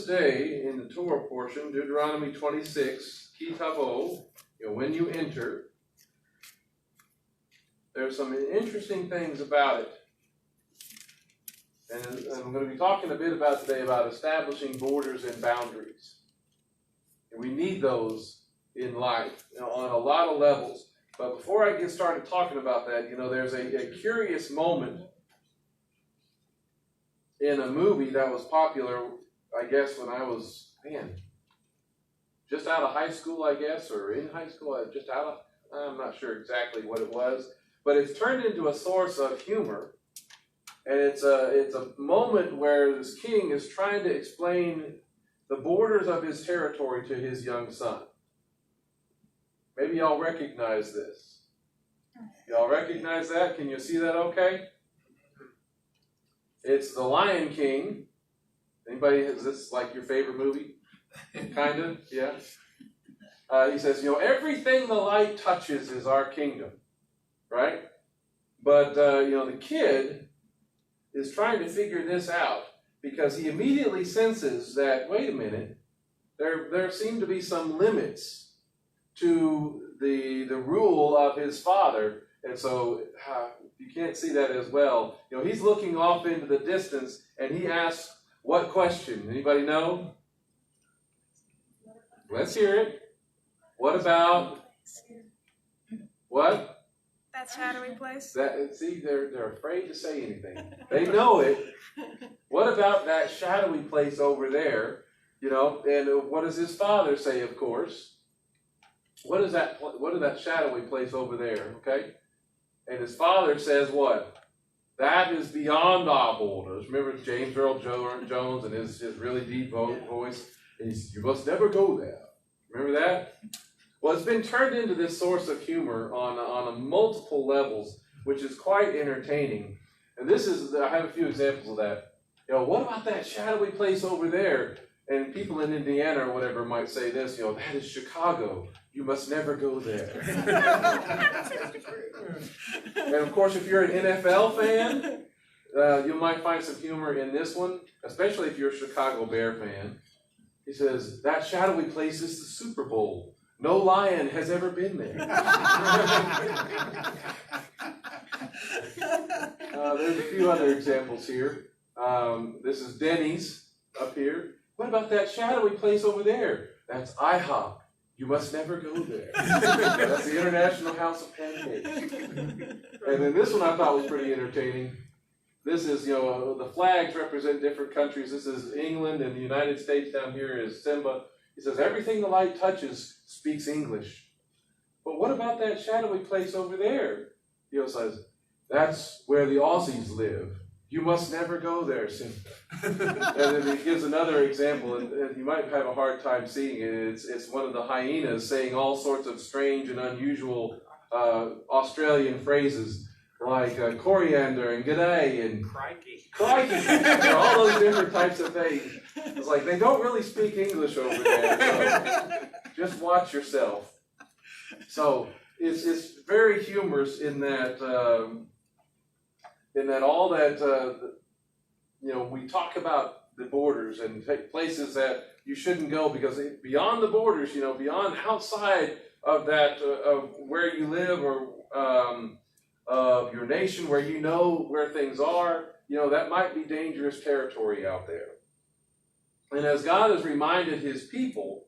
this day in the Torah portion, Deuteronomy 26, Kitavo, when you enter, there's some interesting things about it. And I'm going to be talking a bit about today about establishing borders and boundaries. And we need those in life, on a lot of levels. But before I get started talking about that, there's a curious moment in a movie that was popular, I guess, when I was, just out of high school, I guess, or in high school, I'm not sure exactly what it was, but it's turned into a source of humor, and it's a moment where this king is trying to explain the borders of his territory to his young son. Maybe y'all recognize this. Y'all recognize that? Can you see that okay? It's The Lion King. Anybody, is this like your favorite movie? Kind of, yeah. He says, everything the light touches is our kingdom, right? But, the kid is trying to figure this out because he immediately senses that, wait a minute, there seem to be some limits to the rule of his father. And so you can't see that as well. He's looking off into the distance, and he asks, what question? Anybody know? Let's hear it. What about? What? That shadowy place? They're afraid to say anything. They know it. What about that shadowy place over there? And what does his father say, of course? What is that shadowy place over there? Okay? And his father says what? That is beyond our borders. Remember James Earl Jones and his really deep voice? You must never go there. Remember that? Well, it's been turned into this source of humor on a multiple levels, which is quite entertaining. And I have a few examples of that. What about that shadowy place over there? And people in Indiana or whatever might say this, that is Chicago. You must never go there. And of course, if you're an NFL fan, you might find some humor in this one, especially if you're a Chicago Bear fan. He says, that shadowy place is the Super Bowl. No lion has ever been there. There's a few other examples here. This is Denny's up here. What about that shadowy place over there? That's IHOP. You must never go there. That's the International House of Pancakes. And then this one I thought was pretty entertaining. This is, the flags represent different countries. This is England, and the United States down here is Simba. He says, everything the light touches speaks English. But what about that shadowy place over there? He says, that's where the Aussies live. You must never go there, Simba. And then he gives another example, and you might have a hard time seeing it. It's one of the hyenas saying all sorts of strange and unusual Australian phrases, like coriander and g'day and crikey, all those different types of things. It's like they don't really speak English over there, so just watch yourself. So it's very humorous in that all that we talk about the borders and places that you shouldn't go because beyond the borders, beyond outside of that of where you live or of your nation, where where things are, that might be dangerous territory out there. And as God has reminded his people,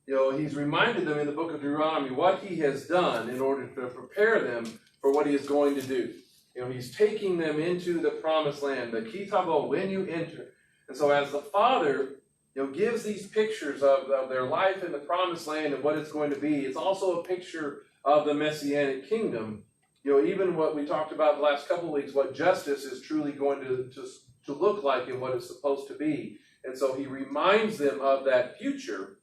he's reminded them in the book of Deuteronomy what he has done in order to prepare them for what he is going to do. He's taking them into the promised land, the Kitabo, when you enter. And so as the Father, gives these pictures of their life in the promised land and what it's going to be, it's also a picture of the Messianic kingdom. Even what we talked about the last couple of weeks, what justice is truly going to look like and what it's supposed to be. And so he reminds them of that future,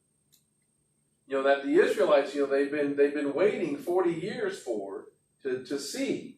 that the Israelites, they've been waiting 40 years for to see.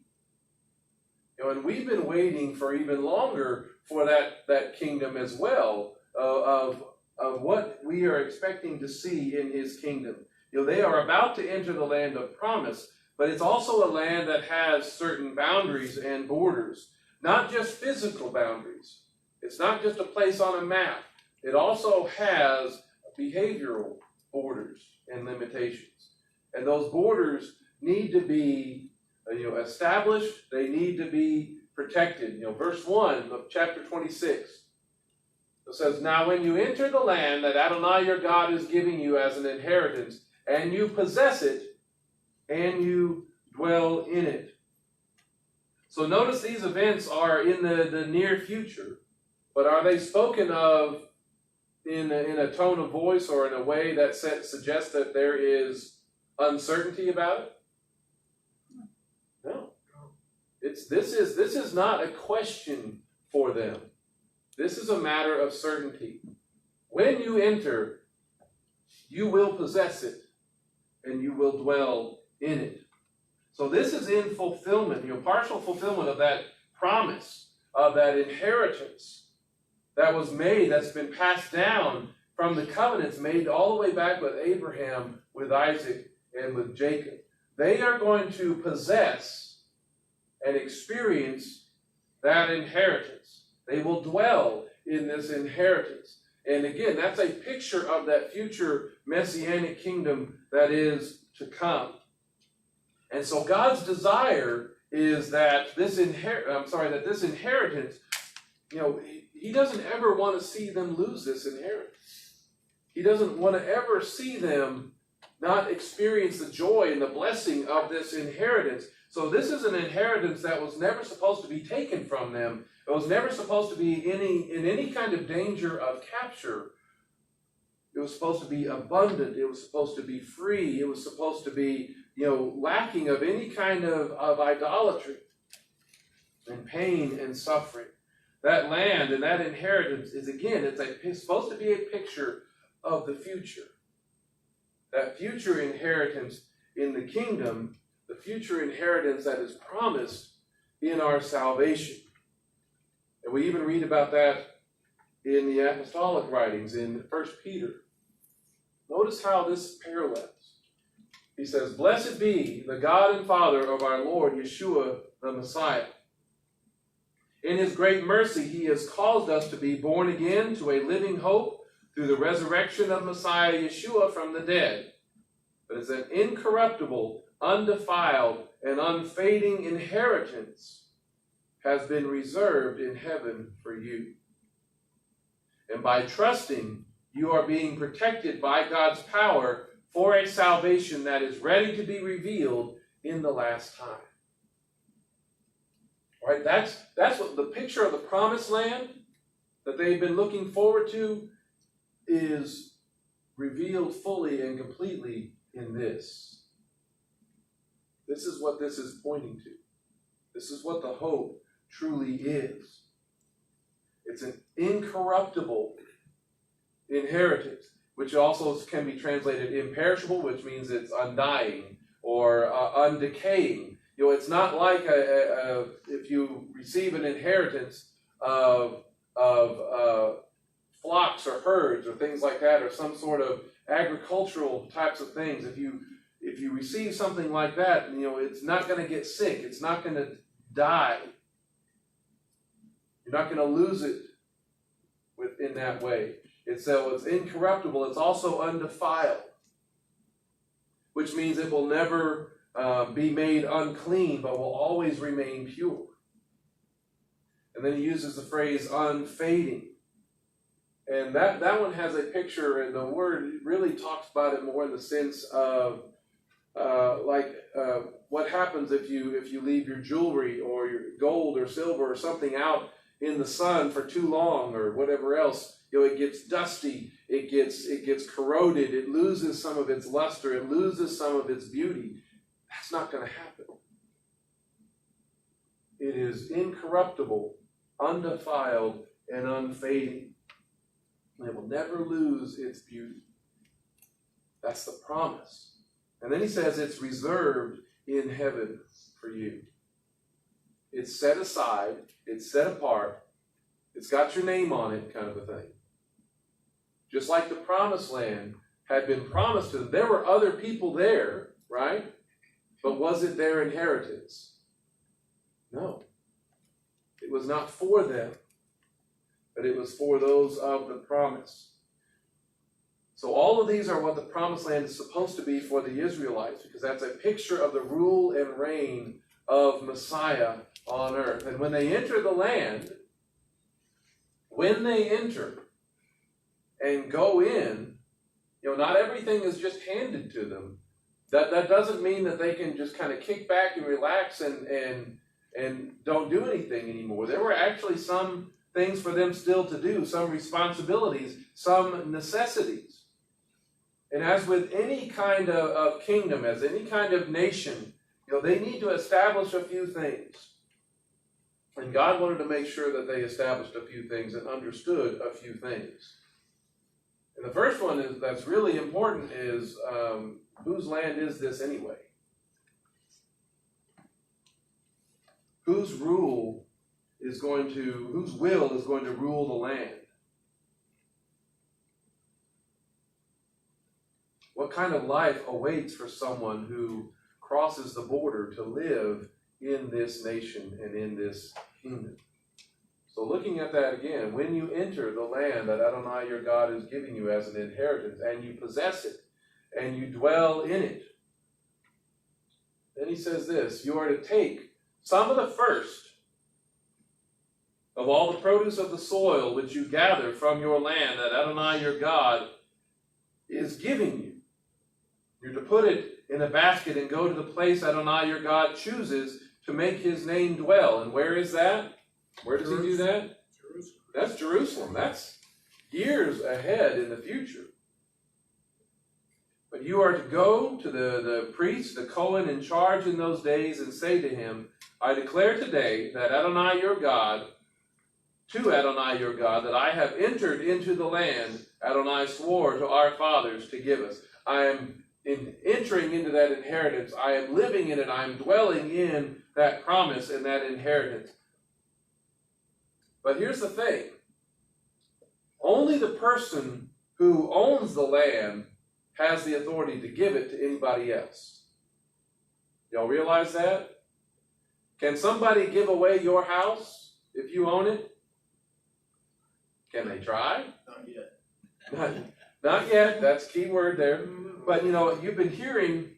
And we've been waiting for even longer for that kingdom as well, of what we are expecting to see in his kingdom. They are about to enter the land of promise, but it's also a land that has certain boundaries and borders, not just physical boundaries. It's not just a place on a map. it also has behavioral borders and limitations. And those borders need to be established. They need to be protected. Verse 1 of chapter 26. It says, "Now when you enter the land that Adonai your God is giving you as an inheritance, and you possess it, and you dwell in it." So notice these events are in the near future, but are they spoken of in a tone of voice or in a way that suggests that there is uncertainty about it? No. This is not a question for them. This is a matter of certainty. When you enter, you will possess it, and you will dwell in it. So this is in fulfillment, partial fulfillment of that promise, of that inheritance that was made, that's been passed down from the covenants made all the way back with Abraham, with Isaac, and with Jacob. They are going to possess and experience that inheritance. They will dwell in this inheritance. And again, that's a picture of that future messianic kingdom that is to come. And so God's desire is that this inheritance, He doesn't ever want to see them lose this inheritance. He doesn't want to ever see them not experience the joy and the blessing of this inheritance. So this is an inheritance that was never supposed to be taken from them. It was never supposed to be in any kind of danger of capture. It was supposed to be abundant. It was supposed to be free. It was supposed to be, lacking of any kind of idolatry and pain and suffering. That land and that inheritance is, again, it's supposed to be a picture of the future. That future inheritance in the kingdom, the future inheritance that is promised in our salvation. And we even read about that in the apostolic writings in 1 Peter. Notice how this parallels. He says, "Blessed be the God and Father of our Lord Yeshua the Messiah. In His great mercy, He has caused us to be born again to a living hope through the resurrection of Messiah Yeshua from the dead. But as an incorruptible, undefiled, and unfading inheritance has been reserved in heaven for you. And by trusting, you are being protected by God's power for a salvation that is ready to be revealed in the last time." Right? That's what the picture of the promised land that they've been looking forward to is revealed fully and completely in this. This is what this is pointing to. This is what the hope truly is. It's an incorruptible inheritance, which also can be translated imperishable, which means it's undying or undecaying. It's not like if you receive an inheritance of flocks or herds or things like that, or some sort of agricultural types of things. If you receive something like that, it's not going to get sick. It's not going to die. You're not going to lose it in that way. It's incorruptible. It's also undefiled, which means it will never be made unclean, but will always remain pure. And then he uses the phrase unfading. And that one has a picture, and the word really talks about it more in the sense of what happens if you leave your jewelry or your gold or silver or something out in the sun for too long or whatever else. It gets dusty, it gets corroded, it loses some of its luster, it loses some of its beauty. That's not going to happen. It is incorruptible, undefiled, and unfading. And it will never lose its beauty. That's the promise. And then he says it's reserved in heaven for you. It's set aside, it's set apart, it's got your name on it, kind of a thing. Just like the promised land had been promised to them. There were other people there, right? But was it their inheritance? No. It was not for them. but it was for those of the promise. So all of these are what the promised land is supposed to be for the Israelites, because that's a picture of the rule and reign of Messiah on earth. And when they enter the land, and go in, not everything is just handed to them. That doesn't mean that they can just kind of kick back and relax and don't do anything anymore. There were actually some things for them still to do, some responsibilities, some necessities. And as with any kind of kingdom, as any kind of nation, they need to establish a few things. And God wanted to make sure that they established a few things and understood a few things. And the first one that's really important is, whose land is this anyway? Whose will is going to rule the land? What kind of life awaits for someone who crosses the border to live in this nation and in this kingdom? So looking at that again, when you enter the land that Adonai your God is giving you as an inheritance, and you possess it, and you dwell in it, then he says this: you are to take some of the first of all the produce of the soil which you gather from your land that Adonai your God is giving you. You're to put it in a basket and go to the place Adonai your God chooses to make his name dwell. And where is that? Where does he do that? Jerusalem. That's Jerusalem. That's years ahead in the future. But you are to go to the priest, the Cohen in charge in those days, and say to him, I declare today that to Adonai your God, that I have entered into the land Adonai swore to our fathers to give us. I am entering into that inheritance. I am living in it. I am dwelling in that promise and that inheritance. But here's the thing. Only the person who owns the land has the authority to give it to anybody else. Y'all realize that? Can somebody give away your house if you own it? Can they try? Not yet. Not yet. That's key word there. But you've been hearing,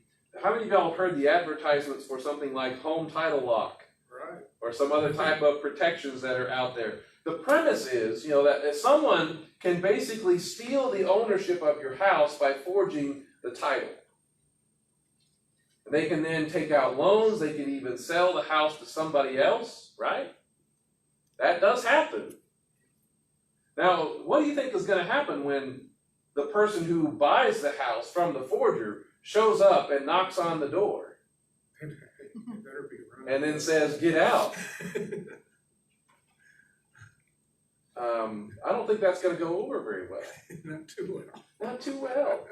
how many of y'all have heard the advertisements for something like home title lock? Right. Or some other type of protections that are out there. The premise is, that if someone can basically steal the ownership of your house by forging the title. They can then take out loans. They can even sell the house to somebody else, right? That does happen. Now, what do you think is going to happen when the person who buys the house from the forger shows up and knocks on the door? Better be running. And then says, get out. I don't think that's going to go over very well. Not too well. Not too well.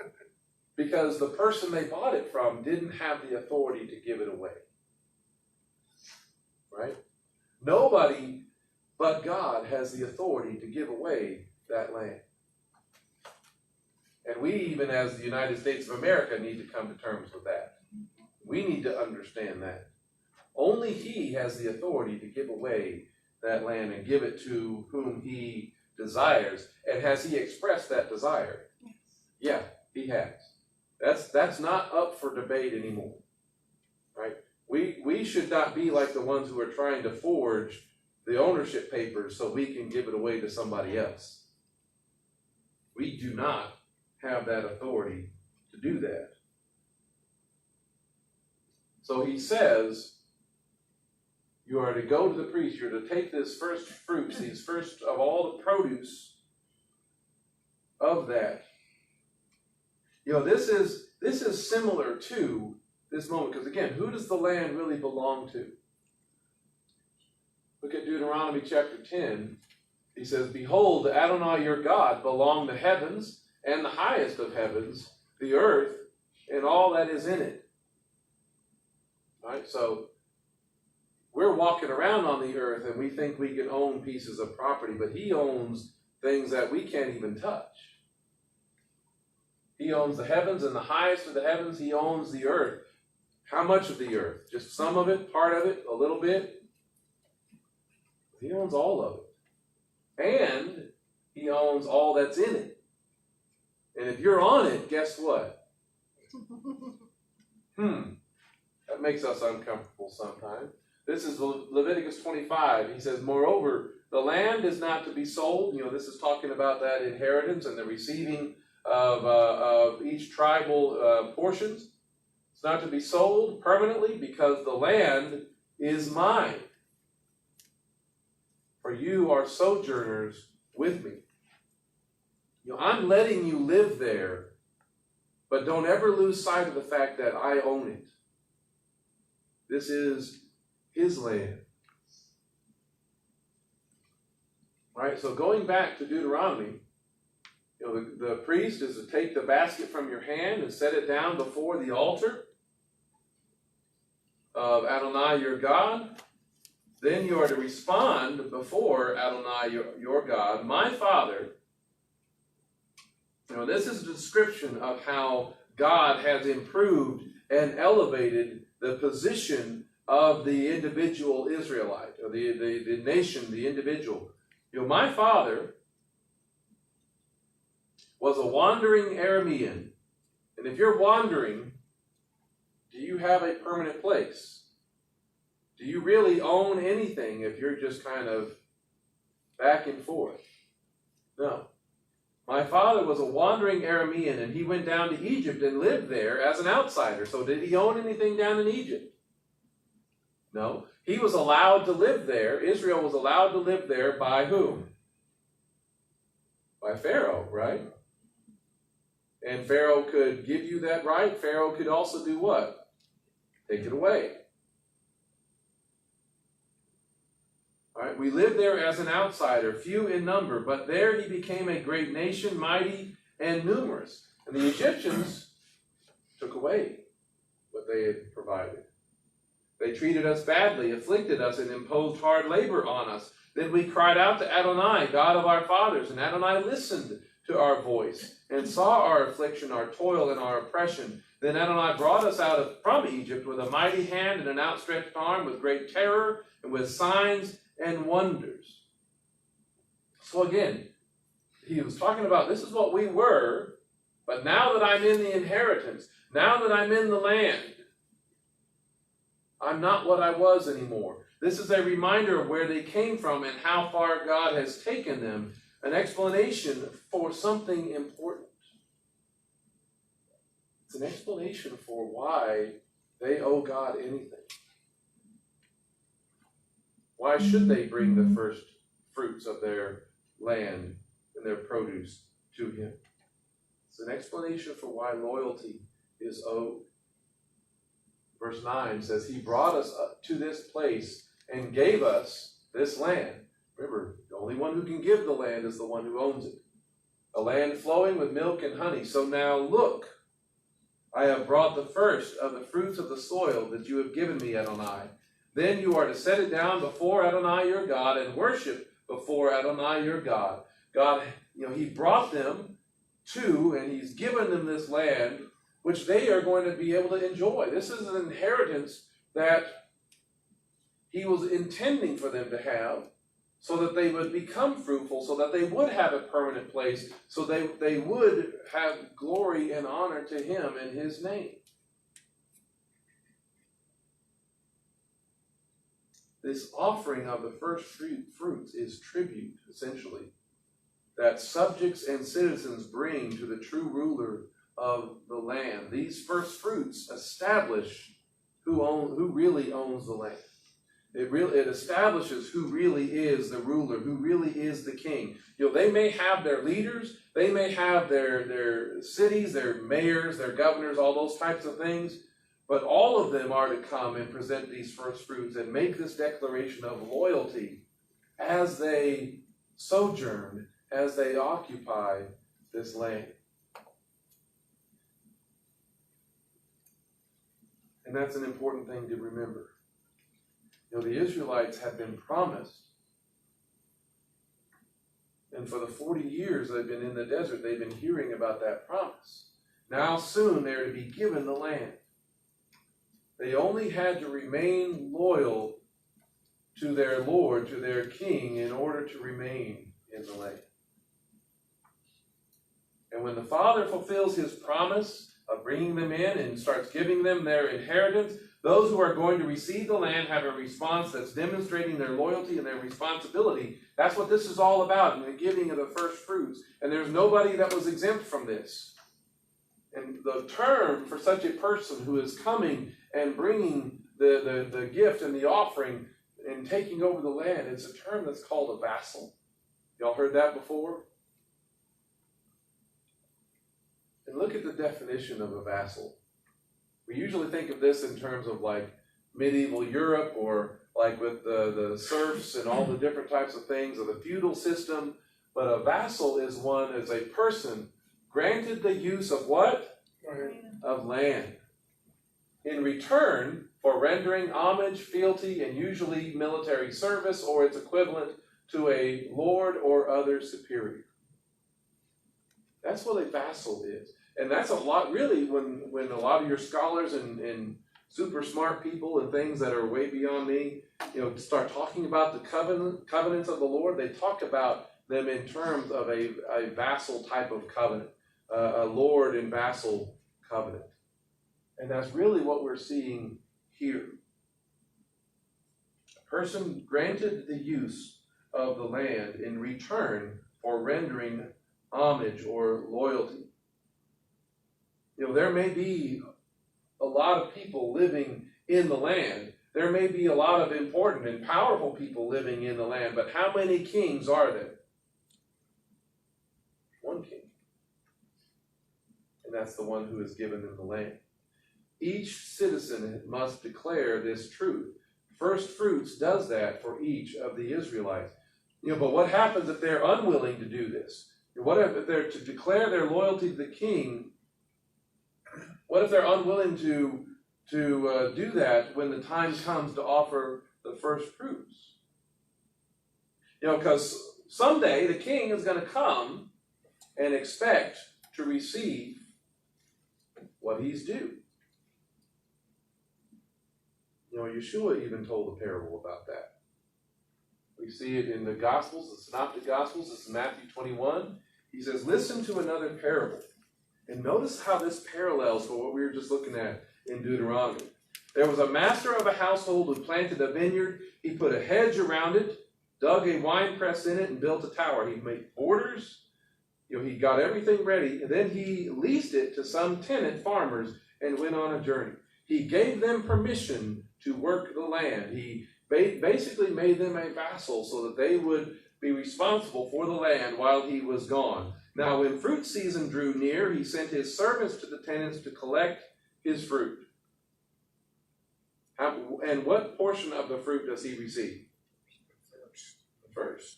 Because the person they bought it from didn't have the authority to give it away. Right? Nobody but God has the authority to give away that land. And we, even as the United States of America, need to come to terms with that. We need to understand that. Only he has the authority to give away that land and give it to whom he desires. And has he expressed that desire? Yes. Yeah, he has. That's not up for debate anymore. Right? We should not be like the ones who are trying to forge the ownership papers so we can give it away to somebody else. We do not have that authority to do that. So he says, you are to go to the priest, you're to take this first fruits, these first of all the produce of that. This is similar to this moment, because again, who does the land really belong to? Look at Deuteronomy chapter 10. He says, behold, to Adonai your God belong the heavens and the highest of heavens, the earth, and all that is in it. All right, so we're walking around on the earth and we think we can own pieces of property, but he owns things that we can't even touch. He owns the heavens and the highest of the heavens. He owns the earth. How much of the earth? Just some of it, part of it, a little bit? He owns all of it. and he owns all that's in it. And if you're on it, guess what? That makes us uncomfortable sometimes. This is Leviticus 25. He says, moreover, the land is not to be sold. This is talking about that inheritance and the receiving of each tribal portions. It's not to be sold permanently because the land is mine. For you are sojourners with me. I'm letting you live there, but don't ever lose sight of the fact that I own it. This is his land. All right, so going back to Deuteronomy, the priest is to take the basket from your hand and set it down before the altar of Adonai your God. Then you are to respond before Adonai your God, my Father. This is a description of how God has improved and elevated the position of the individual Israelite, or the nation, the individual. My father was a wandering Aramean. And if you're wandering, do you have a permanent place? Do you really own anything if you're just kind of back and forth? No. My father was a wandering Aramean, and he went down to Egypt and lived there as an outsider. So did he own anything down in Egypt? No. He was allowed to live there. Israel was allowed to live there by whom? By Pharaoh, right? And Pharaoh could give you that right. Pharaoh could also do what? Take it away. All right, we lived there as an outsider, few in number, but there he became a great nation, mighty and numerous. And the Egyptians took away what they had provided. They treated us badly, afflicted us, and imposed hard labor on us. Then we cried out to Adonai, God of our fathers, and Adonai listened to our voice and saw our affliction, our toil, and our oppression. Then Adonai brought us out from Egypt with a mighty hand and an outstretched arm, with great terror and with signs and wonders. So again, he was talking about this is what we were, but now that I'm in the inheritance, now that I'm in the land, I'm not what I was anymore. This is a reminder of where they came from and how far God has taken them, an explanation for something important. It's an explanation for why they owe God anything. Why should they bring the first fruits of their land and their produce to him? It's an explanation for why loyalty is owed. Verse 9 says, he brought us up to this place and gave us this land. Remember, the only one who can give the land is the one who owns it. A land flowing with milk and honey. So now look, I have brought the first of the fruits of the soil that you have given me, Adonai. Then you are to set it down before Adonai your God and worship before Adonai your God. God, he brought them to, and he's given them this land, which they are going to be able to enjoy. This is an inheritance that he was intending for them to have, so that they would become fruitful, so that they would have a permanent place, so they would have glory and honor to him in his name. This offering of the first fruits is tribute, essentially, that subjects and citizens bring to the true ruler of the land. These first fruits establish who really owns the land. It establishes who really is the ruler, who really is the king. They may have their leaders, they may have their cities, their mayors, their governors, all those types of things, but all of them are to come and present these first fruits and make this declaration of loyalty as they sojourn, as they occupy this land. And that's an important thing to remember. The Israelites had been promised, and for the 40 years they've been in the desert, they've been hearing about that promise. Now soon they're to be given the land. They only had to remain loyal to their Lord, to their King, in order to remain in the land. And when the Father fulfills his promise of bringing them in and starts giving them their inheritance, those who are going to receive the land have a response that's demonstrating their loyalty and their responsibility. That's what this is all about, in the giving of the first fruits. And there's nobody that was exempt from this. And the term for such a person who is coming and bringing the gift and the offering and taking over the land, it's a term that's called a vassal. Y'all heard that before? And look at the definition of a vassal. We usually think of this in terms of like medieval Europe, or like with the serfs and all the different types of things, or the feudal system. But a vassal is a person granted the use of what? Land. Of land. In return for rendering homage, fealty, and usually military service, or its equivalent, to a lord or other superior. That's what a vassal is. And that's a lot, really, when a lot of your scholars and super smart people and things that are way beyond me, start talking about the covenants of the Lord, they talk about them in terms of a vassal type of covenant, a lord and vassal covenant. And that's really what we're seeing here. A person granted the use of the land in return for rendering homage or loyalty. There may be a lot of people living in the land. There may be a lot of important and powerful people living in the land, but how many kings are there? One king. And that's the one who is given them the land. Each citizen must declare this truth. First fruits does that for each of the Israelites. But what happens if they're unwilling to do this? What if they're to declare their loyalty to the king? What if they're unwilling to do that when the time comes to offer the first fruits? Because someday the king is going to come and expect to receive what he's due. Yeshua even told a parable about that. We see it in the Gospels, the Synoptic Gospels. This is Matthew 21. He says, listen to another parable. And notice how this parallels for what we were just looking at in Deuteronomy. There was a master of a household who planted a vineyard. He put a hedge around it, dug a wine press in it, and built a tower. He made borders. He got everything ready. And then he leased it to some tenant farmers and went on a journey. He gave them permission to work the land. He basically made them a vassal so that they would be responsible for the land while he was gone. Now, when fruit season drew near, he sent his servants to the tenants to collect his fruit. And what portion of the fruit does he receive? The first.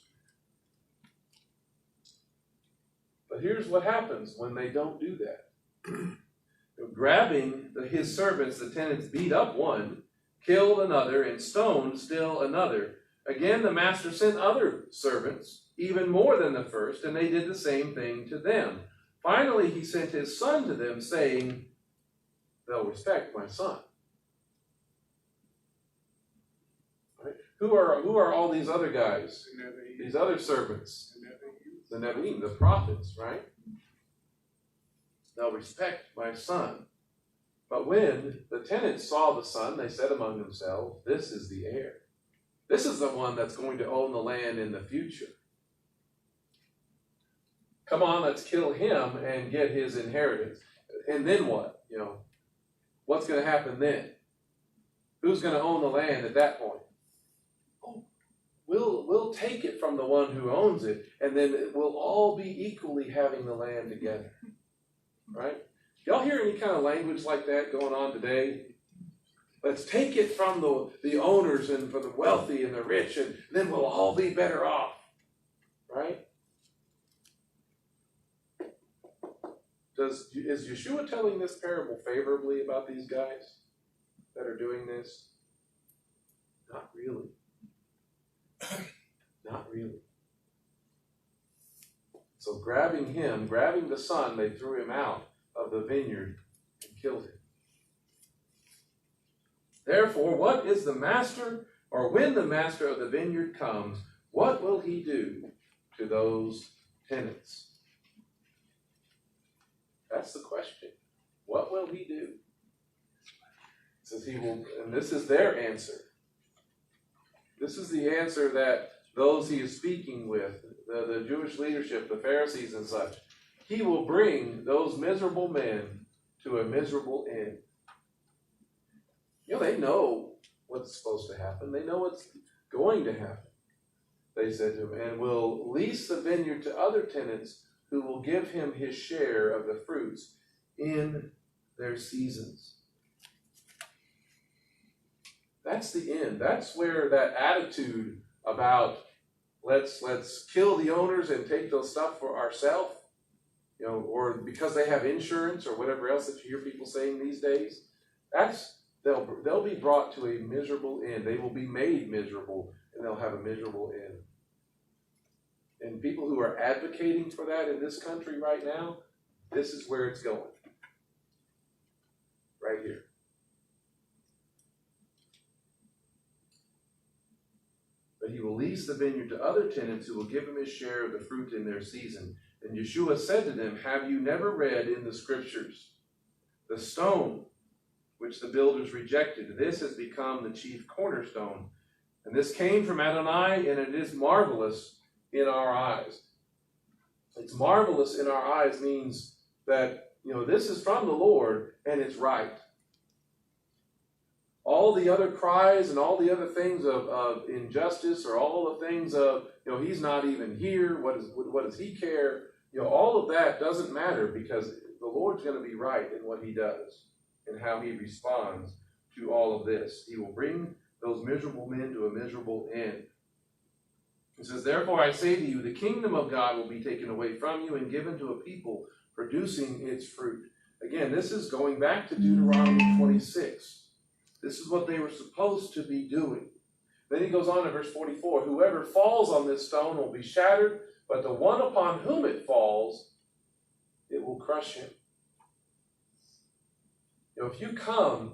But here's what happens when they don't do that. Grabbing his servants, the tenants beat up one, killed another, and stoned still another. Again, the master sent other servants, even more than the first, and they did the same thing to them. Finally, he sent his son to them, saying, they'll respect my son. Right? Who are all these other guys? These other servants? The Nevi'im, the prophets, right? They'll respect my son. But when the tenants saw the son, they said among themselves, this is the heir. This is the one that's going to own the land in the future. Come on, let's kill him and get his inheritance. And then what? What's going to happen then? Who's going to own the land at that point? Oh, we'll take it from the one who owns it, and then we'll all be equally having the land together. Right? Y'all hear any kind of language like that going on today? Let's take it from the owners and for the wealthy and the rich, and then we'll all be better off. Right? Is Yeshua telling this parable favorably about these guys that are doing this? Not really. Not really. So grabbing the son, they threw him out of the vineyard and killed him. Therefore, what is the master, or when the master of the vineyard comes, what will he do to those tenants? That's the question. What will he do? It says he will, and this is their answer. This is the answer that those he is speaking with, the Jewish leadership, the Pharisees and such, he will bring those miserable men to a miserable end. They know what's supposed to happen. They know what's going to happen. They said to him, and will lease the vineyard to other tenants who will give him his share of the fruits in their seasons. That's the end. That's where that attitude about let's kill the owners and take those stuff for ourselves, or because they have insurance or whatever else that you hear people saying these days, they'll be brought to a miserable end. They will be made miserable, and they'll have a miserable end. And people who are advocating for that in this country right now, this is where it's going. Right here. But he will lease the vineyard to other tenants who will give him his share of the fruit in their season. And Yeshua said to them, have you never read in the scriptures, the stone which the builders rejected, this has become the chief cornerstone. And this came from Adonai, and it is marvelous in our eyes. It's marvelous in our eyes means that, this is from the Lord, and it's right. All the other cries and all the other things of injustice, or all the things of, he's not even here, what does he care? All of that doesn't matter, because the Lord's going to be right in what he does and how he responds to all of this. He will bring those miserable men to a miserable end. He says, therefore I say to you, the kingdom of God will be taken away from you and given to a people producing its fruit. Again, this is going back to Deuteronomy 26. This is what they were supposed to be doing. Then he goes on in verse 44, whoever falls on this stone will be shattered, but the one upon whom it falls, it will crush him. If you come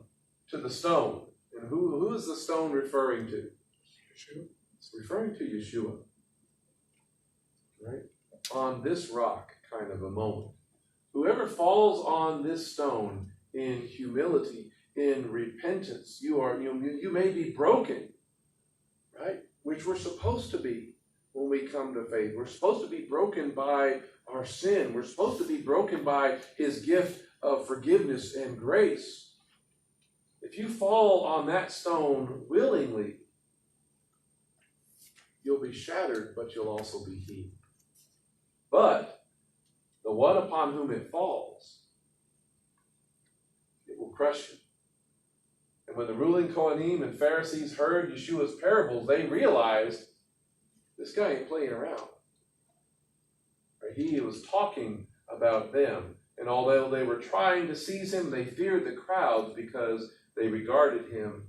to the stone, and who is the stone referring to? Yeshua. It's referring to Yeshua. Right? On this rock kind of a moment. Whoever falls on this stone in humility, in repentance, you may be broken, right? Which we're supposed to be when we come to faith. We're supposed to be broken by our sin. We're supposed to be broken by his gift of forgiveness and grace. If you fall on that stone willingly, you'll be shattered, but you'll also be healed. But the one upon whom it falls, it will crush him. And when the ruling Kohanim and Pharisees heard Yeshua's parables, they realized this guy ain't playing around. Right? He was talking about them. And although they were trying to seize him, they feared the crowds because they regarded him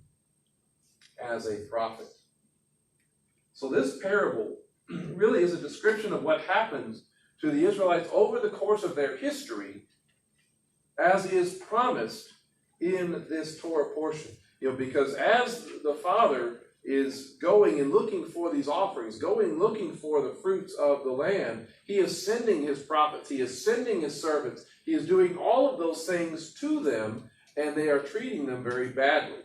as a prophet. So this parable really is a description of what happens to the Israelites over the course of their history, as is promised in this Torah portion. Because as the Father is going and looking for these offerings, looking for the fruits of the land, he is sending his prophets, he is sending his servants, he is doing all of those things to them, and they are treating them very badly.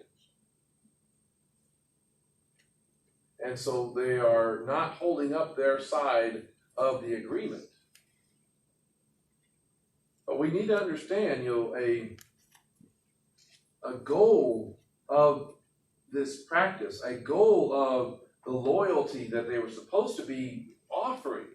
And so they are not holding up their side of the agreement. But we need to understand, a goal of this practice, a goal of the loyalty that they were supposed to be offering.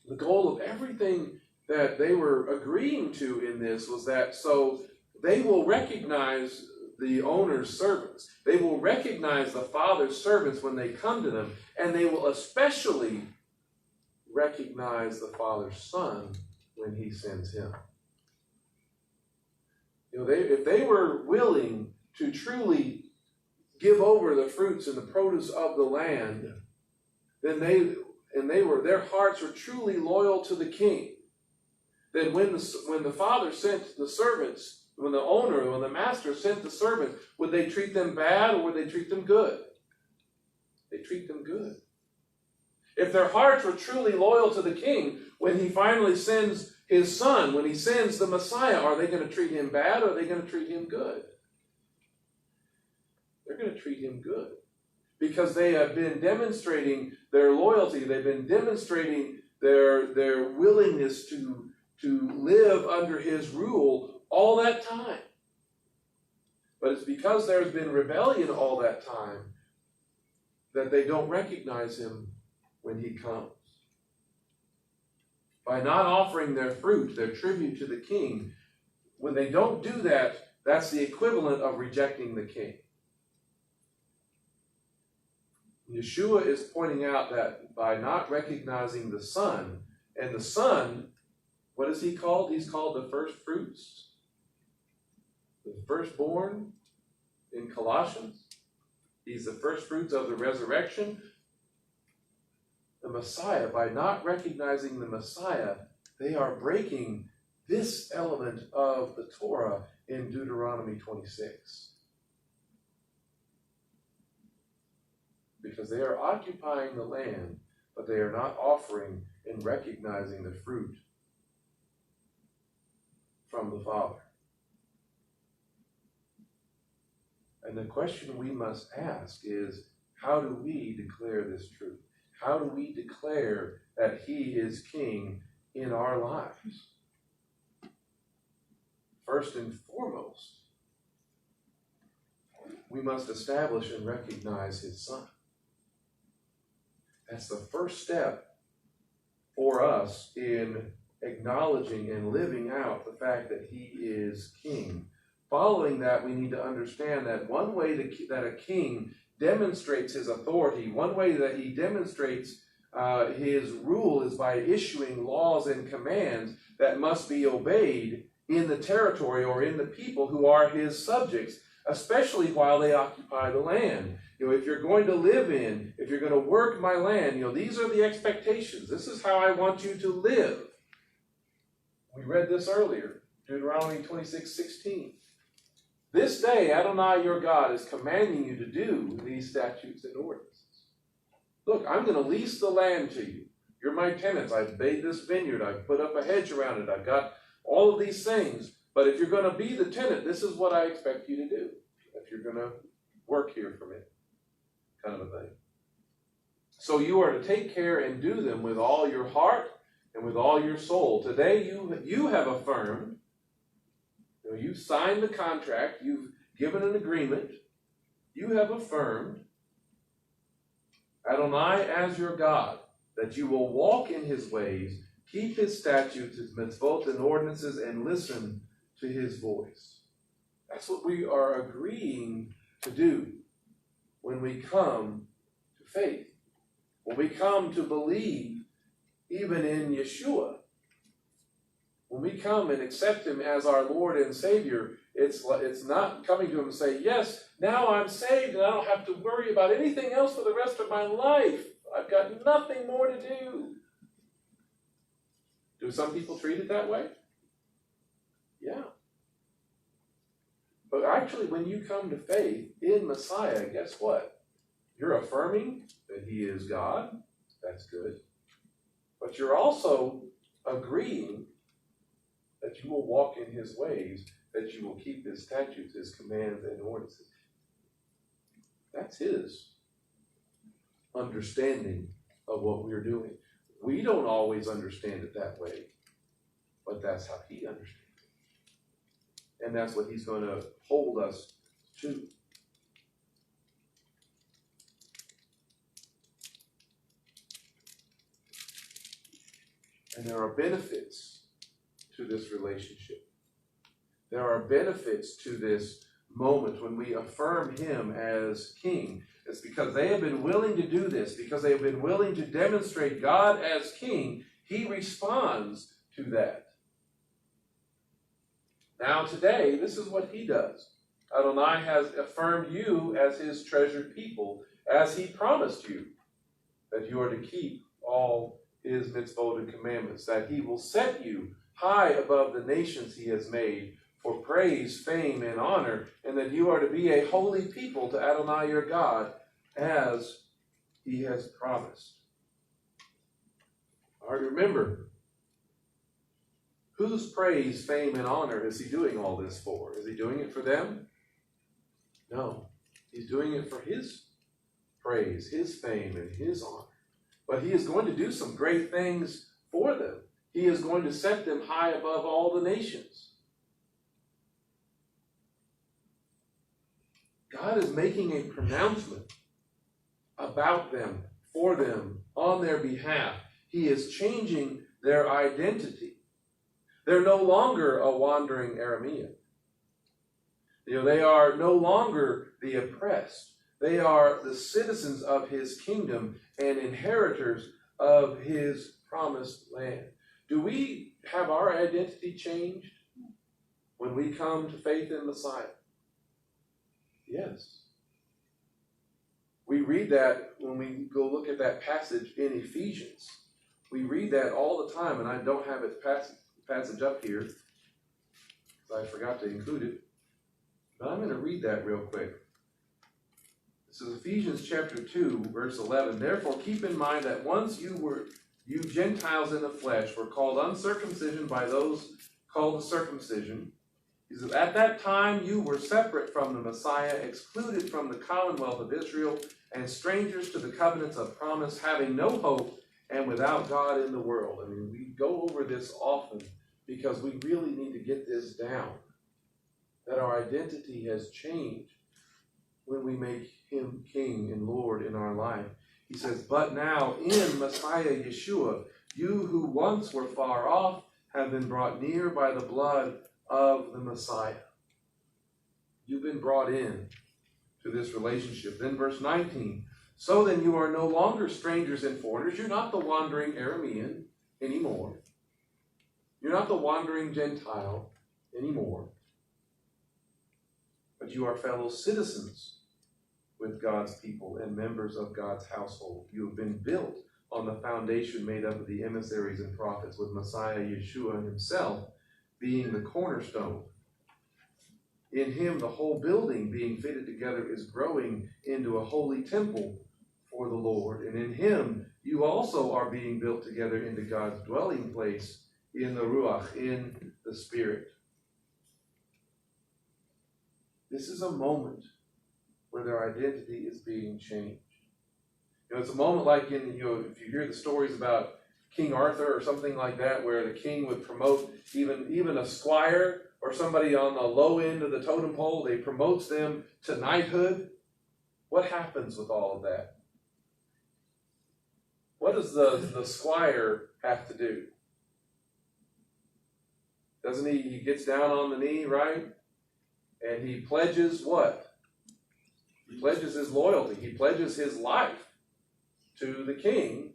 The goal of everything that they were agreeing to in this was that so they will recognize the owner's servants. They will recognize the Father's servants when they come to them, and they will especially recognize the Father's Son when he sends him. If they were willing to truly give over the fruits and the produce of the land, then their hearts were truly loyal to the King. Then when the Father sent the servants, when the master sent the servants, would they treat them bad or would they treat them good? They treat them good. If their hearts were truly loyal to the king, when he finally sends his son, when he sends the Messiah, are they going to treat him bad or are they going to treat him good? They're going to treat him good. Because they have been demonstrating their loyalty. They've been demonstrating their willingness to live under his rule all that time. But it's because there's been rebellion all that time that they don't recognize him when he comes. By not offering their fruit, their tribute to the king, when they don't do that, that's the equivalent of rejecting the king. Yeshua is pointing out that by not recognizing the Son, and the Son, what is he called? He's called the first fruits, the firstborn in Colossians. He's the first fruits of the resurrection. The Messiah, by not recognizing the Messiah, they are breaking this element of the Torah in Deuteronomy 26. Because they are occupying the land, but they are not offering and recognizing the fruit from the Father. And the question we must ask is, how do we declare this truth? How do we declare that he is king in our lives? First and foremost, we must establish and recognize his Son. That's the first step for us in acknowledging and living out the fact that he is king. Following that, we need to understand that one way that a king demonstrates his authority, one way that he demonstrates his rule is by issuing laws and commands that must be obeyed in the territory or in the people who are his subjects, especially while they occupy the land. If you're going to live in, if you're going to work my land, these are the expectations. This is how I want you to live. We read this earlier, Deuteronomy 26:16. This day Adonai your God is commanding you to do these statutes and ordinances. Look, I'm going to lease the land to you. You're my tenants. I've made this vineyard. I've put up a hedge around it. I've got all of these things. But if you're going to be the tenant, this is what I expect you to do. If you're going to work here for me. Kind of a thing. So you are to take care and do them with all your heart and with all your soul. Today you have affirmed, you've signed the contract, you've given an agreement, you have affirmed Adonai as your God, that you will walk in his ways, keep his statutes, his mitzvot and ordinances, and listen to his voice. That's what we are agreeing to do when we come to faith, when we come to believe even in Yeshua. When we come and accept him as our Lord and Savior, it's not coming to him and say, yes, now I'm saved and I don't have to worry about anything else for the rest of my life. I've got nothing more to do. Do some people treat it that way? Yeah. But actually, when you come to faith in Messiah, guess what? You're affirming that he is God. That's good. But you're also agreeing that you will walk in his ways, that you will keep his statutes, his commands, and ordinances. That's his understanding of what we're doing. We don't always understand it that way, but that's how he understands it. And that's what he's going to hold us to. And there are benefits to this relationship. There are benefits to this moment when we affirm him as king. It's because they have been willing to do this, because they have been willing to demonstrate God as king. He responds to that. Now today, this is what he does. Adonai has affirmed you as his treasured people, as he promised you, that you are to keep all his mitzvot and commandments, that he will set you high above the nations he has made for praise, fame, and honor, and that you are to be a holy people to Adonai your God, as he has promised. All right, remember, whose praise, fame, and honor is he doing all this for? Is he doing it for them? No. He's doing it for his praise, his fame, and his honor. But he is going to do some great things for them. He is going to set them high above all the nations. God is making a pronouncement about them, for them, on their behalf. He is changing their identity. They're no longer a wandering Aramean. They are no longer the oppressed. They are the citizens of his kingdom and inheritors of his promised land. Do we have our identity changed when we come to faith in Messiah? Yes. We read that when we go look at that passage in Ephesians. We read that all the time, and I don't have its passage up here because I forgot to include it. But I'm going to read that real quick. This is Ephesians chapter 2, verse 11. Therefore, keep in mind that once you Gentiles in the flesh, were called uncircumcision by those called the circumcision. He says, at that time you were separate from the Messiah, excluded from the commonwealth of Israel, and strangers to the covenants of promise, having no hope and without God in the world. I mean, we go over this often because we really need to get this down, that our identity has changed when we make him King and Lord in our life. He says, but now in Messiah Yeshua, you who once were far off have been brought near by the blood of the Messiah. You've been brought in to this relationship. Then verse 19, so then you are no longer strangers and foreigners. You're not the wandering Aramean anymore. You're not the wandering Gentile anymore. But you are fellow citizens with God's people and members of God's household. You have been built on the foundation made up of the emissaries and prophets, with Messiah Yeshua himself being the cornerstone. In him, the whole building being fitted together is growing into a holy temple for the Lord. And in him, you also are being built together into God's dwelling place in the Ruach, in the Spirit. This is a moment where their identity is being changed. It's a moment like in, if you hear the stories about King Arthur or something like that, where the king would promote even a squire or somebody on the low end of the totem pole, they promotes them to knighthood. What happens with all of that? What does the squire have to do? Doesn't he gets down on the knee, right? And he pledges what? He pledges his loyalty. He pledges his life to the king.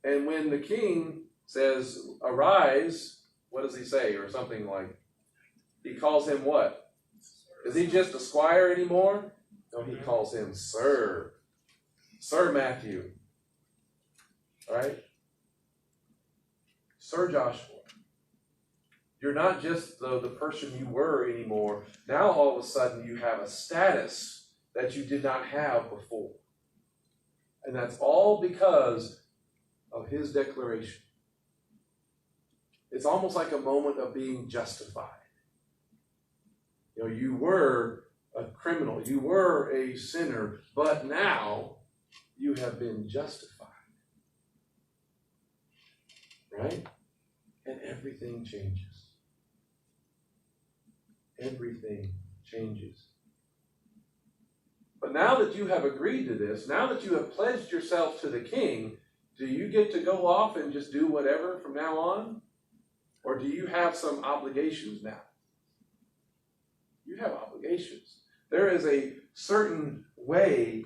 And when the king says, arise, what does he say? Or something like, he calls him what? Is he just a squire anymore? No, he calls him Sir. Sir Matthew. All right? Sir Joshua. You're not just the person you were anymore. Now all of a sudden you have a status that you did not have before. And that's all because of his declaration. It's almost like a moment of being justified. You were a criminal, you were a sinner, but now you have been justified. Right? And everything changes. Everything changes. But now that you have agreed to this, now that you have pledged yourself to the king, do you get to go off and just do whatever from now on? Or do you have some obligations now? You have obligations. There is a certain way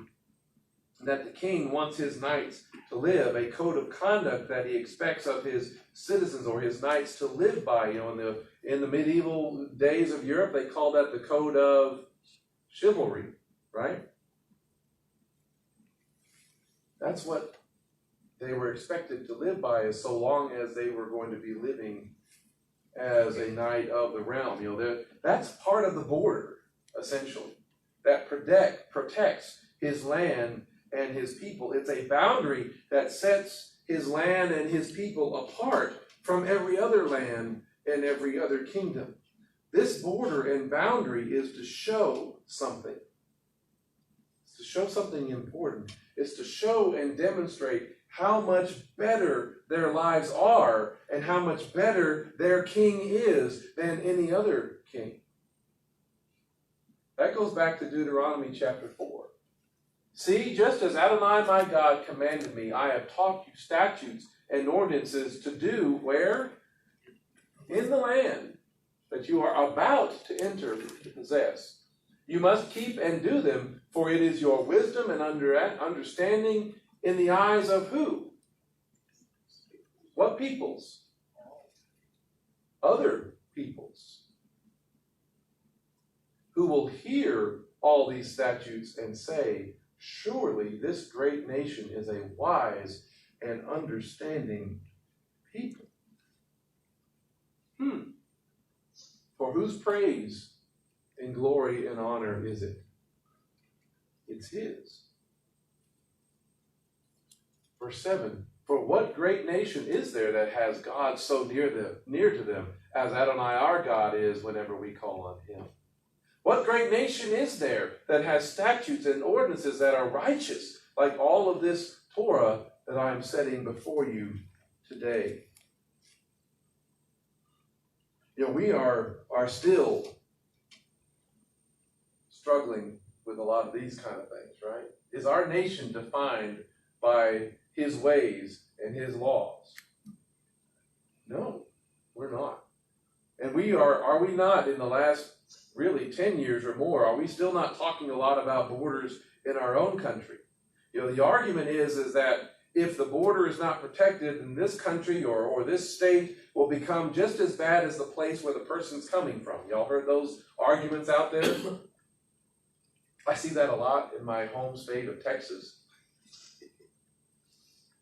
that the king wants his knights to live, a code of conduct that he expects of his citizens or his knights to live by. In the medieval days of Europe, they call that the code of chivalry, right? That's what they were expected to live by, as so long as they were going to be living as a knight of the realm. That's part of the border, essentially, that protects his land and his people. It's a boundary that sets his land and his people apart from every other land and every other kingdom. This border and boundary is to show something. It's to show something important. It's to show and demonstrate how much better their lives are and how much better their king is than any other king. That goes back to Deuteronomy chapter 4. See, just as Adonai my God commanded me, I have taught you statutes and ordinances to do where? In the land that you are about to enter to possess. You must keep and do them, for it is your wisdom and understanding in the eyes of who? What peoples? Other peoples, who will hear all these statutes and say, surely this great nation is a wise and understanding people. For whose praise and glory and honor is it? It's his. Verse 7, for what great nation is there that has God so near to them as Adonai our God is whenever we call on him? What great nation is there that has statutes and ordinances that are righteous, like all of this Torah that I am setting before you today? You know, we are still struggling with a lot of these kind of things, right? Is our nation defined by his ways and his laws? No, we're not. And we are we not in the last really 10 years or more, are we still not talking a lot about borders in our own country? You know, the argument is that if the border is not protected, then this country or this state will become just as bad as the place where the person's coming from. Y'all heard those arguments out there? I see that a lot in my home state of Texas.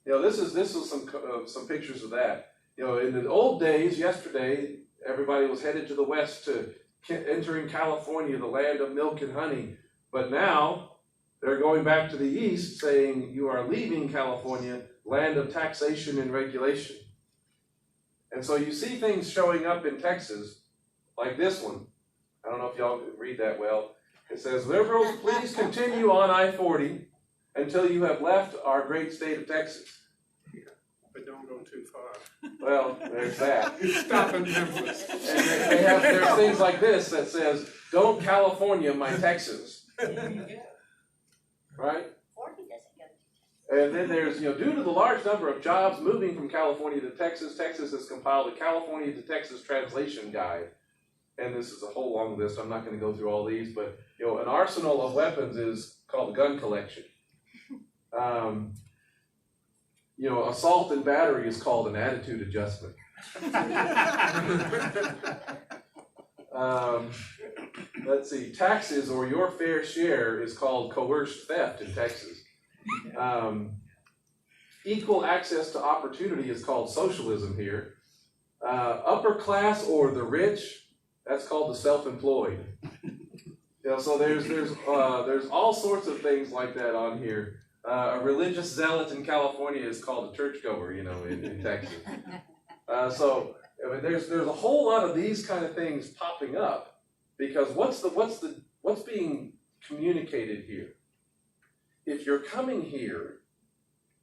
You know, this is some pictures of that. You know, in the old days, yesterday, everybody was headed to the west to entering California, the land of milk and honey. But now they're going back to the east, saying you are leaving California, land of taxation and regulation. And so you see things showing up in Texas, like this one. I don't know if y'all read that well. It says, liberals, please continue on I-40 until you have left our great state of Texas. Yeah, but don't go too far. Well, there's that. Stop in Memphis. And there's things like this that says, don't California my Texas. Right? And then there's, you know, due to the large number of jobs moving from California to Texas, Texas has compiled a California to Texas translation guide. And this is a whole long list. I'm not going to go through all these, but, you know, an arsenal of weapons is called a gun collection. You know, assault and battery is called an attitude adjustment. Let's see, taxes or your fair share is called coerced theft in Texas. Equal access to opportunity is called socialism here. Upper class or the rich, that's called the self-employed. You know, so there's all sorts of things like that on here. A religious zealot in California is called a churchgoer, you know, in Texas. So I mean, there's a whole lot of these kind of things popping up because what's being communicated here? If you're coming here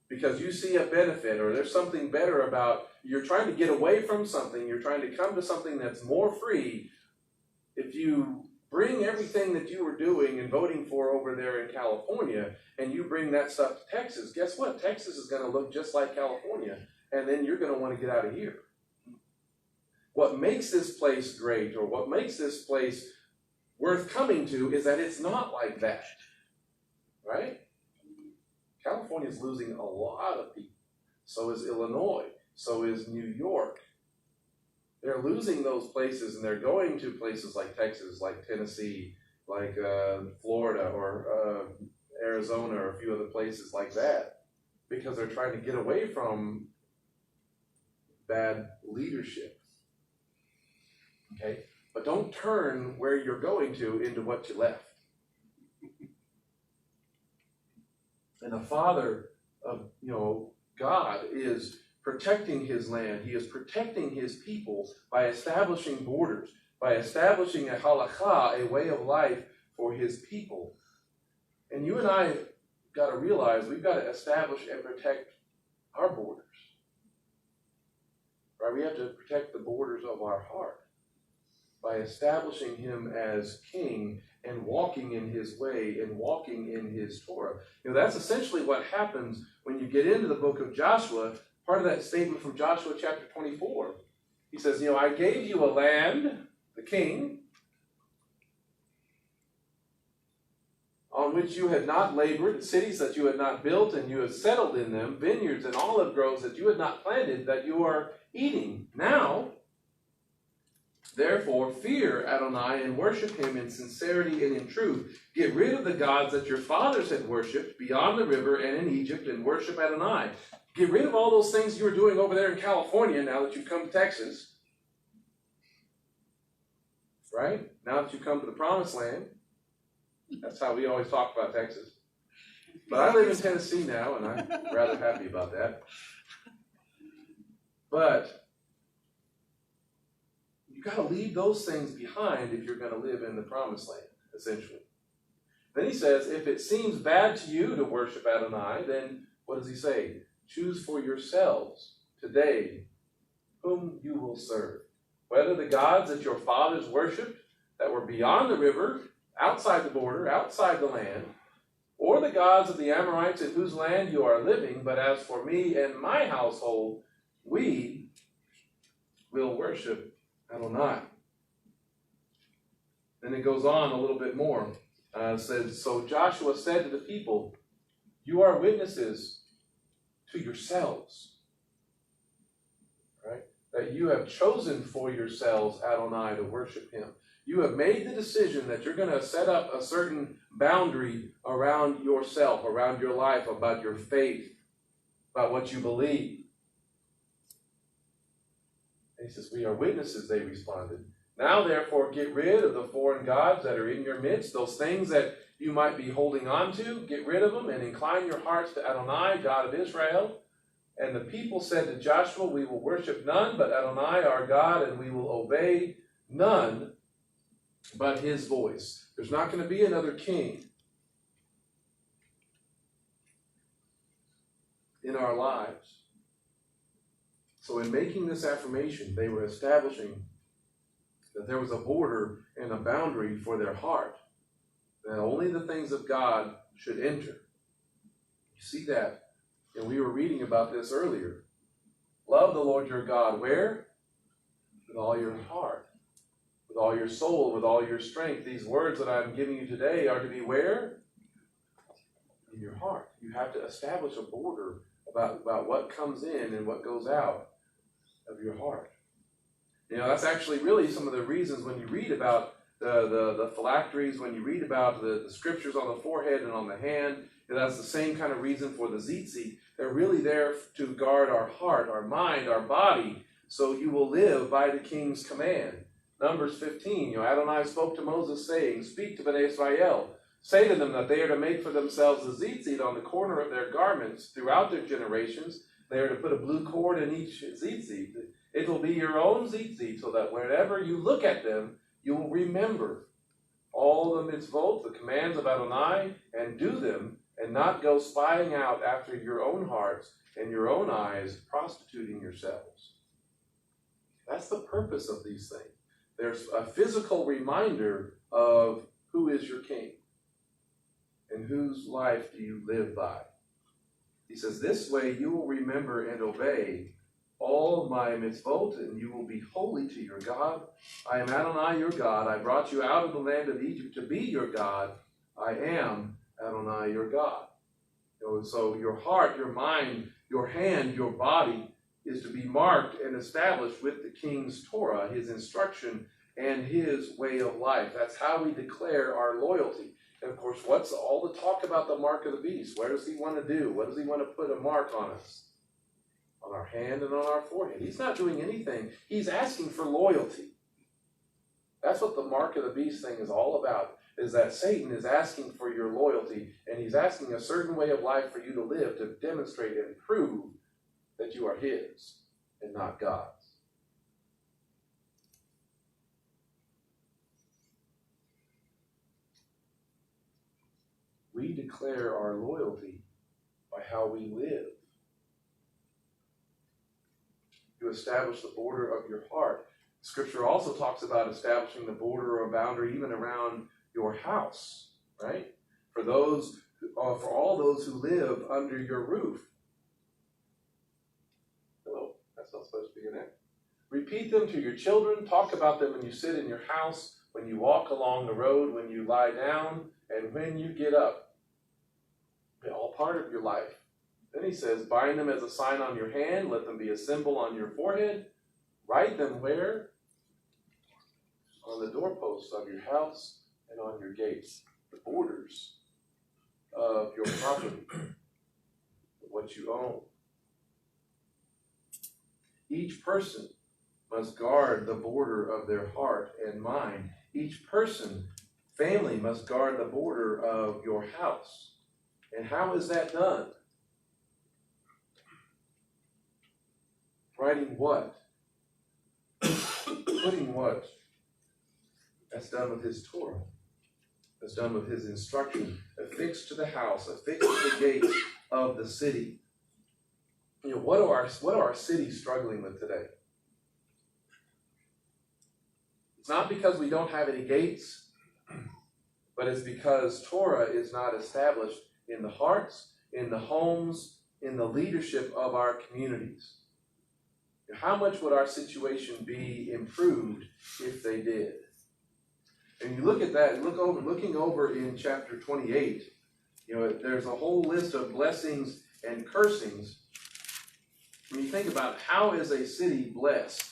because you see a benefit or there's something better about, you're trying to get away from something, you're trying to come to something that's more free, if you bring everything that you were doing and voting for over there in California and you bring that stuff to Texas, guess what? Texas is going to look just like California, and then you're going to want to get out of here. What makes this place great or what makes this place worth coming to is that it's not like that, right? California is losing a lot of people. So is Illinois. So is New York. They're losing those places and they're going to places like Texas, like Tennessee, like Florida or Arizona or a few other places like that because they're trying to get away from bad leadership. Okay? But don't turn where you're going to into what you left. And the the Father of, God is protecting his land. He is protecting his people by establishing borders, by establishing a halakha, a way of life for his people. And you and I got to realize we've got to establish and protect our borders. Right? We have to protect the borders of our heart by establishing him as king and walking in his way and walking in his Torah. That's essentially what happens when you get into the book of Joshua. Part of that statement from Joshua chapter 24. He says, I gave you a land, the king, on which you had not labored, cities that you had not built, and you had settled in them, vineyards and olive groves that you had not planted, that you are eating. Now, therefore, fear Adonai and worship him in sincerity and in truth. Get rid of the gods that your fathers had worshipped beyond the river and in Egypt, and worship Adonai. Get rid of all those things you were doing over there in California now that you've come to Texas. Right? Now that you've come to the promised land. That's how we always talk about Texas. But I live in Tennessee now, and I'm rather happy about that. But you got to leave those things behind if you're going to live in the promised land, essentially. Then he says, if it seems bad to you to worship Adonai, then what does he say? Choose for yourselves today whom you will serve. Whether the gods that your fathers worshipped that were beyond the river, outside the border, outside the land, or the gods of the Amorites in whose land you are living, but as for me and my household, we will worship Adonai. Then it goes on a little bit more. It says, so Joshua said to the people, you are witnesses to yourselves, right? That you have chosen for yourselves Adonai to worship him. You have made the decision that you're going to set up a certain boundary around yourself, around your life, about your faith, about what you believe. And he says, we are witnesses, they responded. Now, therefore, get rid of the foreign gods that are in your midst, those things that you might be holding on to. Get rid of them and incline your hearts to Adonai, God of Israel. And the people said to Joshua, we will worship none but Adonai, our God, and we will obey none but his voice. There's not going to be another king in our lives. So in making this affirmation, they were establishing that there was a border and a boundary for their heart, that only the things of God should enter. You see that, and we were reading about this earlier. Love the Lord your God. Where? With all your heart, with all your soul, with all your strength. These words that I'm giving you today are to be where? In your heart. You have to establish a border about what comes in and what goes out of your heart. That's actually really some of the reasons when you read about the phylacteries, when you read about the scriptures on the forehead and on the hand, that's the same kind of reason for the tzitzit. They're really there to guard our heart, our mind, our body, so you will live by the king's command. Numbers 15, Adonai spoke to Moses, saying, speak to Bnei Israel. Say to them that they are to make for themselves a tzitzit on the corner of their garments throughout their generations. They are to put a blue cord in each tzitzit. It will be your own tzitzit, so that whenever you look at them, you will remember all the mitzvot, the commands of Adonai, and do them, and not go spying out after your own hearts and your own eyes, prostituting yourselves. That's the purpose of these things. There's a physical reminder of who is your king and whose life do you live by. He says, this way you will remember and obey all my mitzvot, and you will be holy to your God. I am Adonai your God. I brought you out of the land of Egypt to be your God. I am Adonai your God. So your heart, your mind, your hand, your body is to be marked and established with the king's Torah, his instruction, and his way of life. That's how we declare our loyalty. And of course, what's all the talk about the mark of the beast? Where does he want to do? What does he want to put a mark on us? On our hand and on our forehead. He's not doing anything. He's asking for loyalty. That's what the mark of the beast thing is all about, is that Satan is asking for your loyalty, and he's asking a certain way of life for you to live to demonstrate and prove that you are his and not God's. We declare our loyalty by how we live. You establish the border of your heart. Scripture also talks about establishing the border or boundary even around your house, right? For all those who live under your roof. Hello, that's not supposed to be in there. Repeat them to your children. Talk about them when you sit in your house, when you walk along the road, when you lie down, and when you get up. They're all part of your life. Then he says, bind them as a sign on your hand. Let them be a symbol on your forehead. Write them where? On the doorposts of your house and on your gates. The borders of your property. What you own. Each person must guard the border of their heart and mind. Each person, family, must guard the border of your house. And how is that done? Writing what? Putting what? That's done with his Torah. That's done with his instruction. Affixed to the house, affixed to the gates of the city. You know, what are our cities struggling with today? It's not because we don't have any gates, but it's because Torah is not established in the hearts, in the homes, in the leadership of our communities. How much would our situation be improved if they did? And you look at that, looking over in chapter 28, you know, there's a whole list of blessings and cursings. When you think about how is a city blessed,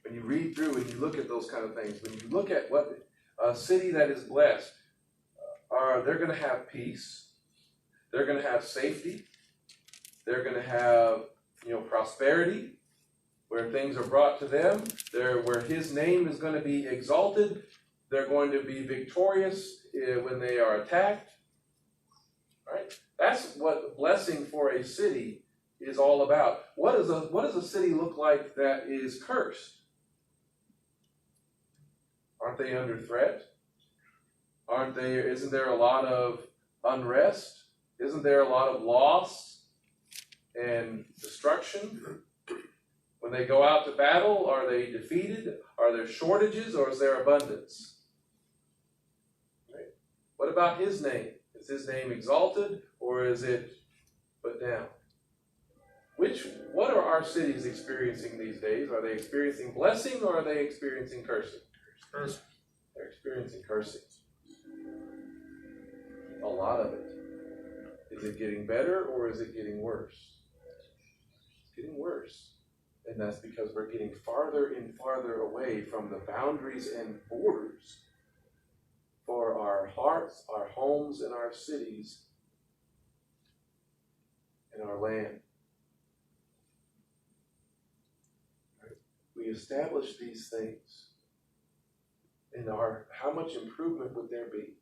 when you read through and you look at those kind of things, when you look at what a city that is blessed, they're going to have peace, they're going to have safety, they're going to have, you know, prosperity, where things are brought to them, where his name is going to be exalted, they're going to be victorious when they are attacked. Right? That's what blessing for a city is all about. What does a city look like that is cursed? Aren't they under threat? Isn't there a lot of unrest? Isn't there a lot of loss and destruction? When they go out to battle, are they defeated? Are there shortages, or is there abundance? Right? What about his name? Is his name exalted, or is it put down? What are our cities experiencing these days? Are they experiencing blessing, or are they experiencing cursing? Cursing. They're experiencing cursing. A lot of it. Is it getting better, or is it getting worse? It's getting worse. And that's because we're getting farther and farther away from the boundaries and borders for our hearts, our homes, and our cities, and our land. We establish these things. And how much improvement would there be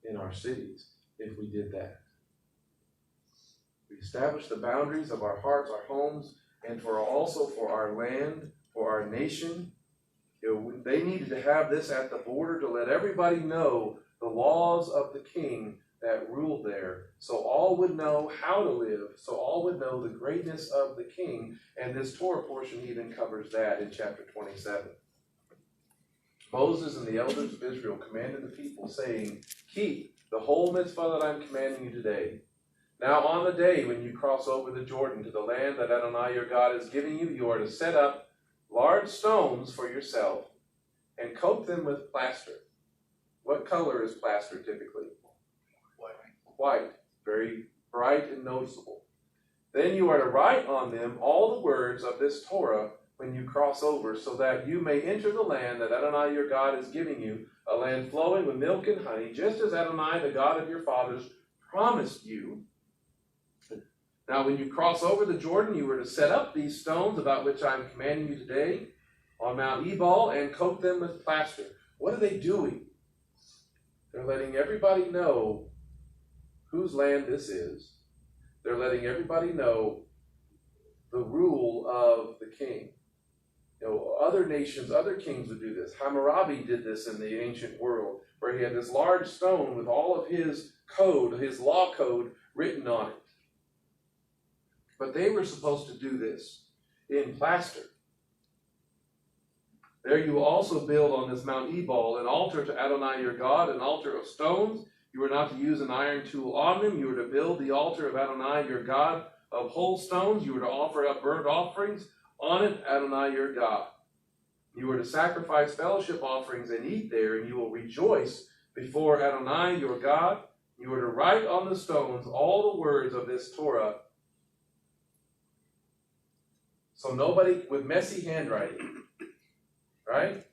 in our cities if we did that? We establish the boundaries of our hearts, our homes, and also for our land, for our nation. You know, they needed to have this at the border to let everybody know the laws of the king that ruled there, so all would know how to live, so all would know the greatness of the king. And this Torah portion even covers that in chapter 27. Moses and the elders of Israel commanded the people, saying, keep the whole mitzvah that I'm commanding you today. Now on the day when you cross over the Jordan to the land that Adonai your God is giving you, you are to set up large stones for yourself and coat them with plaster. What color is plaster typically? White. Very bright and noticeable. Then you are to write on them all the words of this Torah when you cross over, so that you may enter the land that Adonai your God is giving you, a land flowing with milk and honey, just as Adonai, the God of your fathers, promised you. Now when you cross over the Jordan, you are to set up these stones about which I am commanding you today on Mount Ebal and coat them with plaster. What are they doing? They're letting everybody know whose land this is. They're letting everybody know the rule of the king. You know, other nations, other kings would do this. Hammurabi did this in the ancient world, where he had this large stone with all of his code, his law code, written on it. But they were supposed to do this in plaster. There you will also build on this Mount Ebal an altar to Adonai your God, an altar of stones. You were not to use an iron tool on them. You were to build the altar of Adonai your God of whole stones. You were to offer up burnt offerings on it, Adonai your God. You were to sacrifice fellowship offerings and eat there, and you will rejoice before Adonai your God. You were to write on the stones all the words of this Torah. So nobody with messy handwriting, right?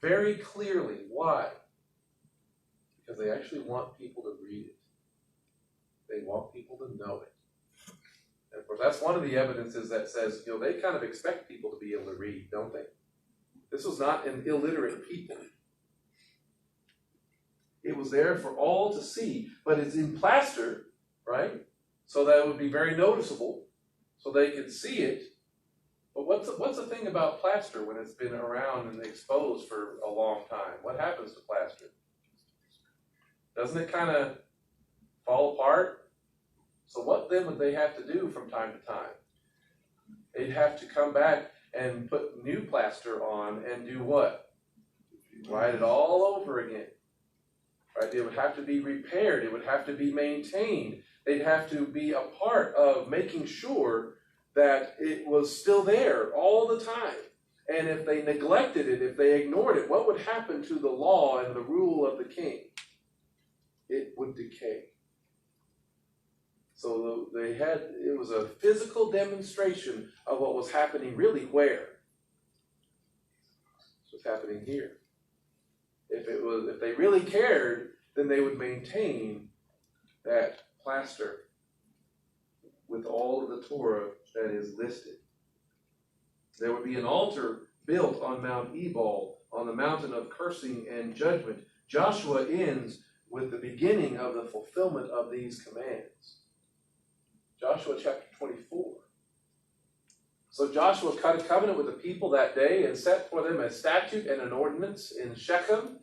Very clearly. Why? Because they actually want people to read it. They want people to know it. And of course, that's one of the evidences that says, you know, they kind of expect people to be able to read, don't they? This was not an illiterate people. It was there for all to see, but it's in plaster, right? So that it would be very noticeable, so they could see it. But what's the thing about plaster when it's been around and exposed for a long time? What happens to plaster? Doesn't it kind of fall apart? So what then would they have to do from time to time? They'd have to come back and put new plaster on and do what? Write it all over again. Right? It would have to be repaired. It would have to be maintained. They'd have to be a part of making sure that it was still there all the time. And if they neglected it, if they ignored it, what would happen to the law and the rule of the king? It would decay. So it was a physical demonstration of what was happening really where? It's what's happening here. If they really cared, then they would maintain that plaster with all of the Torah that is listed. There would be an altar built on Mount Ebal, on the mountain of cursing and judgment. Joshua ends with the beginning of the fulfillment of these commands. Joshua chapter 24. So Joshua cut a covenant with the people that day and set for them a statute and an ordinance in Shechem.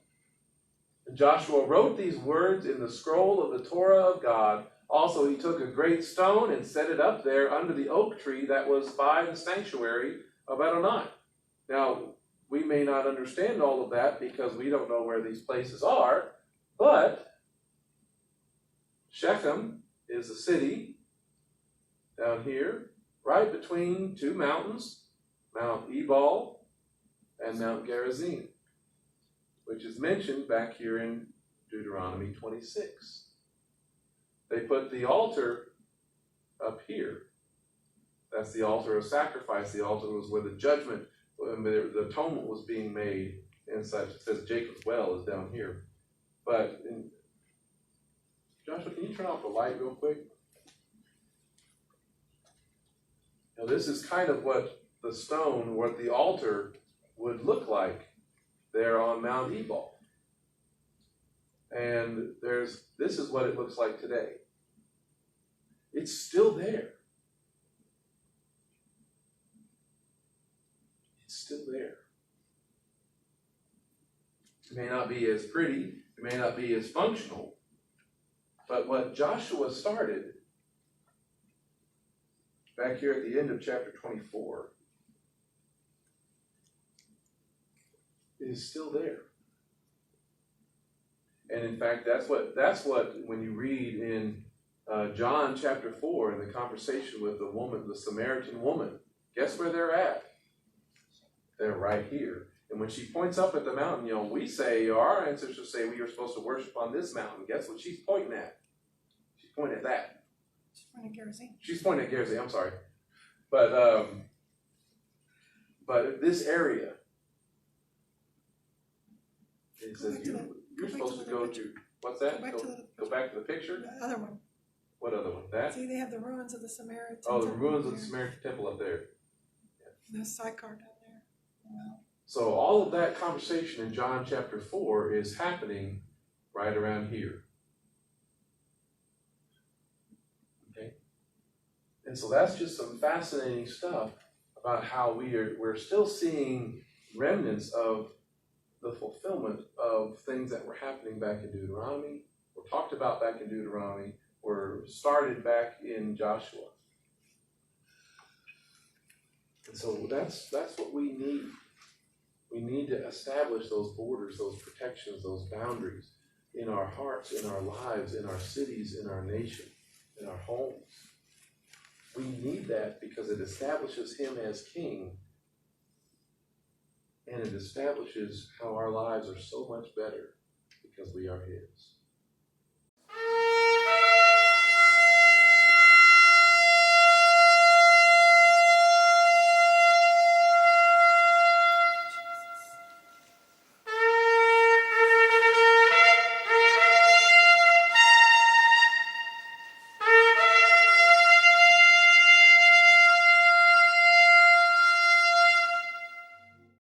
And Joshua wrote these words in the scroll of the Torah of God. Also he took a great stone and set it up there under the oak tree that was by the sanctuary of Adonai. Now, we may not understand all of that because we don't know where these places are, but Shechem is a city down here, right between two mountains, Mount Ebal and Mount Gerizim, which is mentioned back here in Deuteronomy 26. They put the altar up here. That's the altar of sacrifice. The altar was where the judgment, the atonement was being made and such. It says Jacob's well is down here. But, Joshua, can you turn off the light real quick? Now, this is kind of what the stone, what the altar would look like there on Mount Ebal. And this is what it looks like today. It's still there. It's still there. It may not be as pretty, it may not be as functional, but what Joshua started back here at the end of chapter 24 is still there. And in fact, that's what when you read in John chapter 4 in the conversation with the woman, the Samaritan woman, guess where they're at? They're right here. And when she points up at the mountain, we say, our ancestors say we are supposed to worship on this mountain. Guess what she's pointing at? She's pointing at that. She's pointing at Gerizim, I'm sorry. But this area, it says you're supposed to go to, what's that? Go back to the picture? The other one. What other one? That? See, they have the ruins of the Samaritan Oh, the temple ruins of there. the Samaritan temple up there. The Sychar down there. So all of that conversation in John chapter 4 is happening right around here. Okay? And so that's just some fascinating stuff about how we're still seeing remnants of the fulfillment of things that were happening back in Deuteronomy, were talked about back in Deuteronomy, were started back in Joshua. And so that's what we need. We need to establish those borders, those protections, those boundaries in our hearts, in our lives, in our cities, in our nation, in our homes. We need that because it establishes him as king, and it establishes how our lives are so much better because we are his.